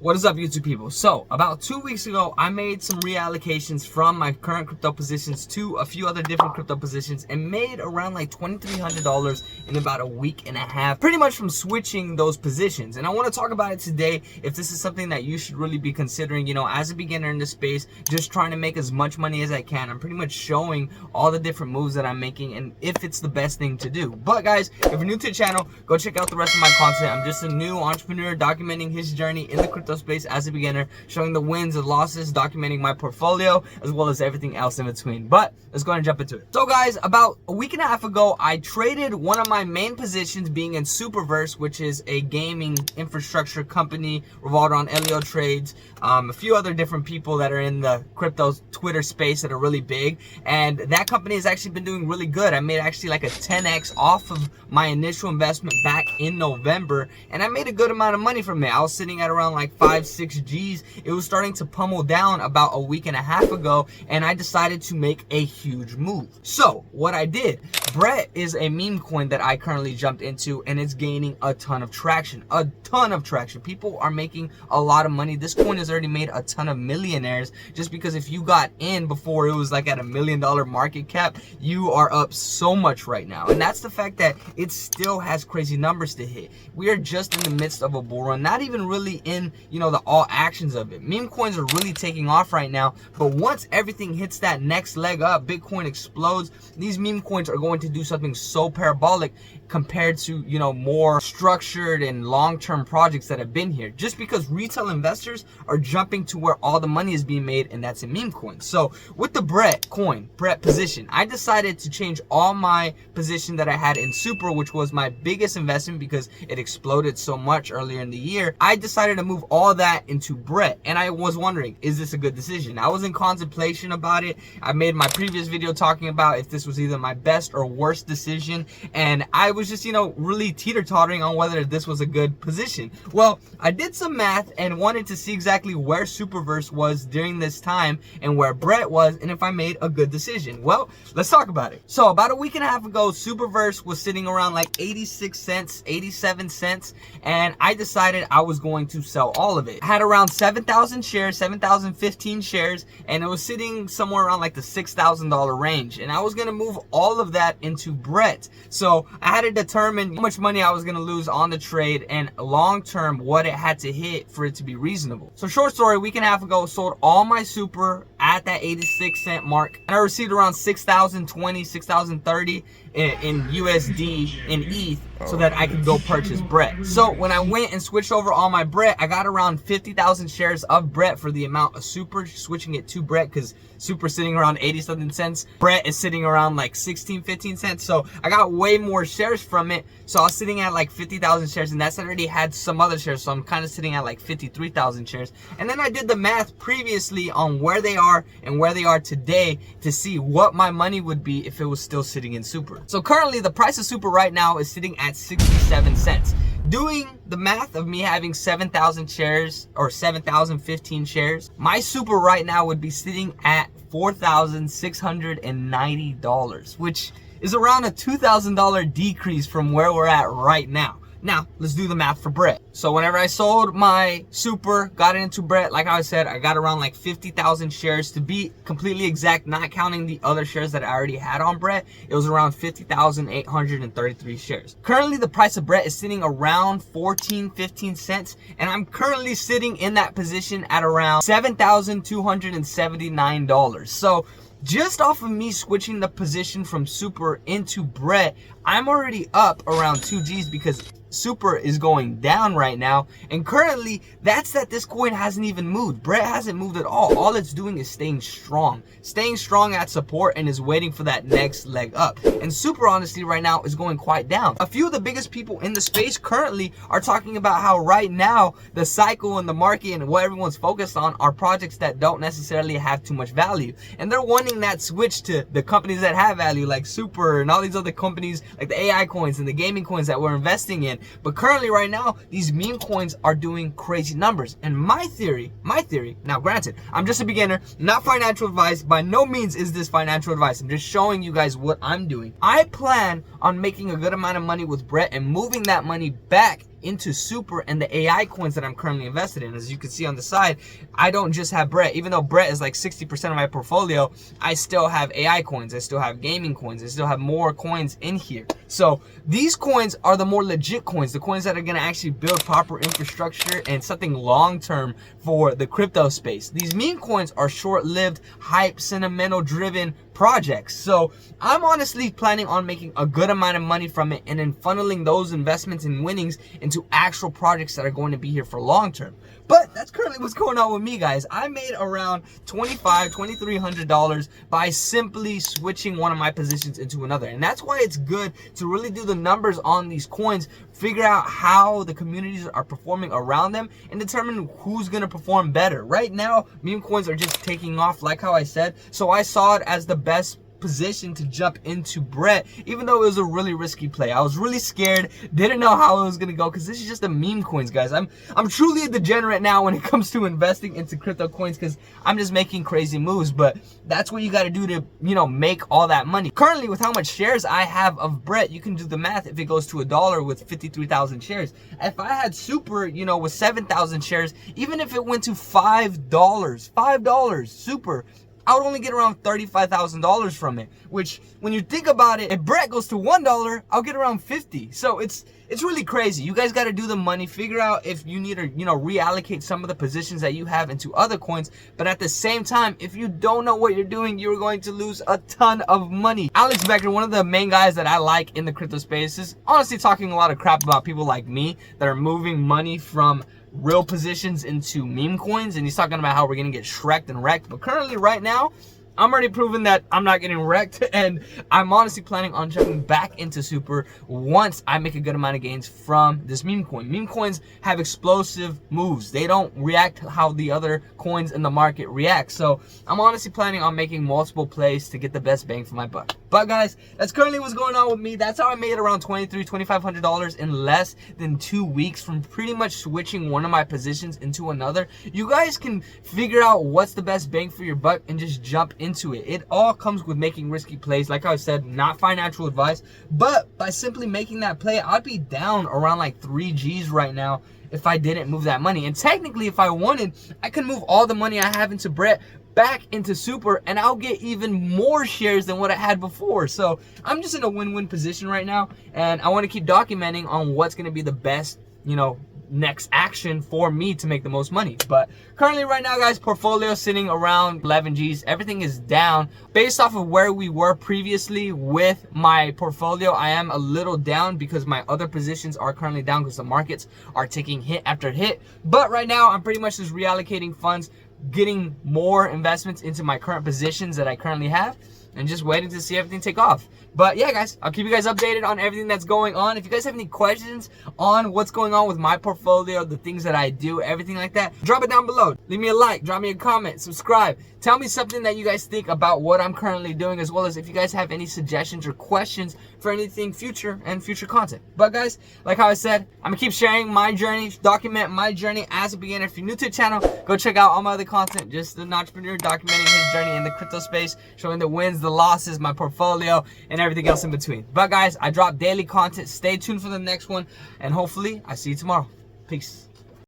What is up, YouTube people? So about 2 weeks ago, I made some reallocations from my current crypto positions to a few other different crypto positions and made around like $2,300 in about a week and a half, pretty much from switching those positions. And I want to talk about it today. If this is something that you should really be considering, you know, as a beginner in this space, just trying to make as much money as I can. I'm pretty much showing all the different moves that I'm making and if it's the best thing to do. But guys, if you're new to the channel, go check out the rest of my content. I'm just a new entrepreneur documenting his journey in the crypto space as a beginner, showing the wins and losses, documenting my portfolio, as well as everything else in between. But let's go ahead and jump into it. So guys, about a week and a half ago, I traded one of my main positions being in Superverse, which is a gaming infrastructure company revolved around LEO trades, a few other different people that are in the crypto Twitter space that are really big. And that company has actually been doing really good. I made actually like a 10x off of my initial investment back in November, and I made a good amount of money from it. I was sitting at around like 5-6 G's. It was starting to pummel down about a week and a half ago, and I decided to make a huge move. So what I did, Brett is a meme coin that I currently jumped into, and it's gaining a ton of traction. People are making a lot of money. This coin has already made a ton of millionaires, just because if you got in before it was like at $1 million market cap, you are up so much right now. And that's the fact that it still has crazy numbers to hit. We are just in the midst of a bull run, not even really in, you know, the all actions of it. Meme coins are really taking off right now, but once everything hits that next leg up, Bitcoin explodes, these meme coins are going to do something so parabolic compared to, you know, more structured and long-term projects that have been here, just because retail investors are jumping to where all the money is being made, and that's in meme coins. So with the Brett position, I decided to change all my position that I had in Super, which was my biggest investment because it exploded so much earlier in the year. I decided to move all that into Brett, and I was wondering, is this a good decision? I was in contemplation about it. I made my previous video talking about if this was either my best or worst decision, and I was just, you know, really teeter-tottering on whether this was a good position. Well, I did some math and wanted to see exactly where Superverse was during this time and where Brett was, and if I made a good decision. Well, let's talk about it. So about a week and a half ago, Superverse was sitting around like 86 cents, 87 cents, and I decided I was going to sell all of it. I had around 7,000 shares, 7,015 shares, and it was sitting somewhere around like the $6,000 range, and I was gonna move all of that into Brett. So I had to determine how much money I was gonna lose on the trade and long term what it had to hit for it to be reasonable. So short story, a week and a half ago, sold all my Super at that 86 cent mark, and I received around 6,020, 6,030 in USD in ETH so that I could go purchase Brett. So when I went and switched over all my Brett, I got around 50,000 shares of Brett for the amount of Super, switching it to Brett because Super sitting around 80 something cents. Brett is sitting around like 16, 15 cents. So I got way more shares from it. So I was sitting at like 50,000 shares, and that's already had some other shares. So I'm kind of sitting at like 53,000 shares. And then I did the math previously on where they are and where they are today to see what my money would be if it was still sitting in Super. So currently the price of Super right now is sitting at 67 cents. Doing the math of me having 7,000 shares or 7,015 shares, my Super right now would be sitting at $4,690, which is around a $2,000 decrease from where we're at right now. Now, let's do the math for Brett. So whenever I sold my Super, got it into Brett, like I said, I got around like 50,000 shares. To be completely exact, not counting the other shares that I already had on Brett, it was around 50,833 shares. Currently, the price of Brett is sitting around 14, 15 cents, and I'm currently sitting in that position at around $7,279. So just off of me switching the position from Super into Brett, I'm already up around 2 G's because Super is going down right now, and currently that's that this coin hasn't even moved. Brett hasn't moved at all it's doing is staying strong at support, and is waiting for that next leg up. And Super honestly right now is going quite down. A few of the biggest people in the space currently are talking about how right now the cycle and the market and what everyone's focused on are projects that don't necessarily have too much value, and they're wanting that switch to the companies that have value, like Super and all these other companies like the AI coins and the gaming coins that we're investing in. But currently right now, these meme coins are doing crazy numbers. And my theory, now granted, I'm just a beginner, not financial advice. By no means is this financial advice. I'm just showing you guys what I'm doing. I plan on making a good amount of money with Brett and moving that money back into Super and the AI coins that I'm currently invested in. As you can see on the side, I don't just have Brett. Even though Brett is like 60% of my portfolio, I still have AI coins, I still have gaming coins, I still have more coins in here. So these coins are the more legit coins, the coins that are going to actually build proper infrastructure and something long-term for the crypto space. These meme coins are short-lived, hype, sentimental driven projects. So I'm honestly planning on making a good amount of money from it and then funneling those investments and winnings into actual projects that are going to be here for long term. But that's currently what's going on with me, guys. I made around $2,300 by simply switching one of my positions into another. And that's why it's good to really do the numbers on these coins, figure out how the communities are performing around them, and determine who's going to perform better. Right now, meme coins are just taking off, like how I said. So I saw it as the best position to jump into Brett, even though it was a really risky play. I was really scared, didn't know how it was gonna go, because this is just the meme coins, guys. I'm truly a degenerate now when it comes to investing into crypto coins, because I'm just making crazy moves. But that's what you got to do to, you know, make all that money. Currently, with how much shares I have of Brett, you can do the math. If it goes to $1 with 53,000 shares, if I had Super, you know, with 7,000 shares, even if it went to $5 Super, I would only get around $35,000 from it, which when you think about it, if Brett goes to $1, I'll get around 50. So it's really crazy. You guys got to do the money, figure out if you need to, you know, reallocate some of the positions that you have into other coins. But at the same time, if you don't know what you're doing, you're going to lose a ton of money. Alex Becker, one of the main guys that I like in the crypto space, is honestly talking a lot of crap about people like me that are moving money from real positions into meme coins, and he's talking about how we're gonna get shreked and wrecked. But currently, right now, I'm already proving that I'm not getting wrecked, and I'm honestly planning on jumping back into Super once I make a good amount of gains from this meme coin. Meme coins have explosive moves. They don't react how the other coins in the market react. So I'm honestly planning on making multiple plays to get the best bang for my buck. But guys, that's currently what's going on with me. That's how I made around $2,500 in less than 2 weeks from pretty much switching one of my positions into another. You guys can figure out what's the best bang for your buck and just jump into it. It all comes with making risky plays. Like I said, not financial advice, but by simply making that play, I'd be down around like 3 G's right now if I didn't move that money. And technically, if I wanted, I could move all the money I have into Brett back into Super, and I'll get even more shares than what I had before. So I'm just in a win-win position right now, and I want to keep documenting on what's going to be the best, you know, next action for me to make the most money. But currently right now, guys, portfolio sitting around 11 G's. Everything is down based off of where we were previously with my portfolio. I am a little down because my other positions are currently down because the markets are taking hit after hit. But right now, I'm pretty much just reallocating funds, getting more investments into my current positions that I currently have, and just waiting to see everything take off. But yeah, guys, I'll keep you guys updated on everything that's going on. If you guys have any questions on what's going on with my portfolio, the things that I do, everything like that, drop it down below. Leave me a like, drop me a comment, subscribe. Tell me something that you guys think about what I'm currently doing, as well as if you guys have any suggestions or questions for anything future and future content. But guys, like how I said, I'm gonna keep sharing my journey, document my journey as a beginner. If you're new to the channel, go check out all my other content. Just an entrepreneur documenting his journey in the crypto space, showing the wins, the losses, my portfolio, and everything else in between. But guys, I drop daily content. Stay tuned for the next one, and hopefully I see you tomorrow. Peace.